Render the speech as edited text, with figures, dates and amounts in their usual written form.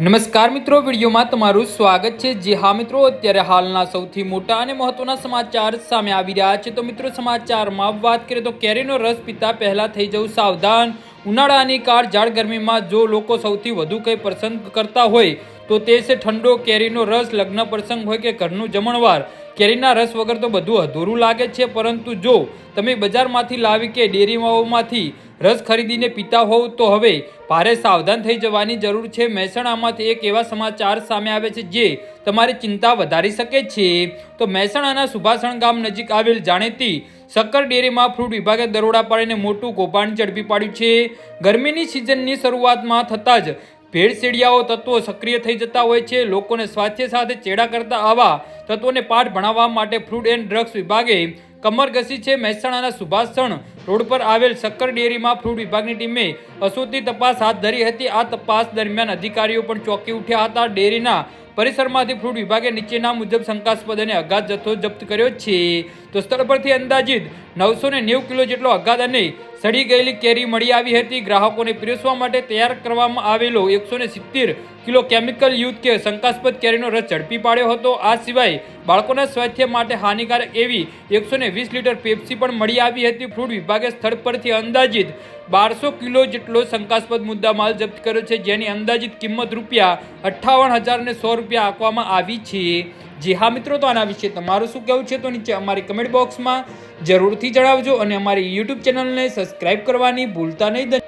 નમસ્કાર મિત્રો, વિડીયોમાં તમારું સ્વાગત છે। જે હા મિત્રો, અત્યારે હાલના સૌથી મોટા અને મહત્વના સમાચાર સામે આવી રહ્યા છે। તો મિત્રો, સમાચારમાં વાત કરીએ તો કેરીનો રસ પીતા પહેલા થઈ જવું સાવધાન। ઉનાળાની કાળઝાળ ગરમીમાં જો લોકો સૌથી વધુ કંઈ પસંદ કરતા હોય તો તે છે ઠંડો કેરીનો રસ। લગ્ન પ્રસંગ હોય કે ઘરનું જમણવાર, કેરીના રસ વગર તો બધું અધૂરું લાગે છે। પરંતુ જો તમે બજારમાંથી લાવી કે ડેરીઓમાંથી રસ ખરીદીને પીતા હોવ તો હવે ભારે સાવધાન થઈ જવાની જરૂર છે। મહેસાણામાંથી એક એવા સમાચાર સામે આવે છે જે તમારી ચિંતા વધારી શકે છે। તો મહેસાણાના સુભાષણ ગામ નજીક આવેલ જાણીતી શક્કર ડેરીમાં ફ્રૂટ વિભાગે દરોડા પાડીને મોટું કૌભાંડ ઝડપી પાડ્યું છે। ગરમીની સિઝનની શરૂઆતમાં થતાં જ ભેળસેળિયાઓ તત્વો સક્રિય થઈ જતા હોય છે। લોકોને સ્વાસ્થ્ય સાથે ચેડા કરતા આવા તત્વોને પાઠ ભણાવવા માટે ફૂડ એન્ડ ડ્રગ્સ વિભાગે કમર કસી છે। મહેસાણાના સુભાષણ રોડ પર આવેલ શક્કર ડેરીમાં ફૂડ વિભાગની ટીમે અસોતી તપાસ હાથ ધરી હતી। આ તપાસ દરમિયાન અધિકારીઓ પણ ચોંકી ઉઠ્યા હતા। ડેરીના પરિસરમાંથી ફૂડ વિભાગે નીચેના મુજબ શંકાસ્પદ અને અગાધ જથ્થો જપ્ત કર્યો છે। તો સ્થળ પરથી અંદાજિત 990 કિલો જેટલો અગાધ અને સડી ગયેલી કેરી મળી આવી હતી। ગ્રાહકોને પીરસવા માટે તૈયાર કરવામાં આવેલો 170 કિલો કેમિકલ યુક્ત કે શંકાસ્પદ કેરીનો રસ ઝડપી પાડ્યો હતો। આ સિવાય બાળકોના સ્વાસ્થ્ય માટે હાનિકારક એવી 120 લીટર પેપ્સી પણ મળી આવી હતી। ફૂડ વિભાગે સ્થળ પરથી અંદાજિત 1200 કિલો જેટલો શંકાસ્પદ મુદ્દામાલ જપ્ત કર્યો છે, જેની અંદાજિત કિંમત ₹58,100 આંકવામાં આવી છે। જી હા મિત્રો, તો આના વિશે તમારું શું કહેવું છે તો નીચે અમારી કમેન્ટ બોક્સમાં જરૂરથી જણાવજો અને અમારી યુટ્યુબ ચેનલને સબસ્ક્રાઇબ કરવાની ભૂલતા નહીં।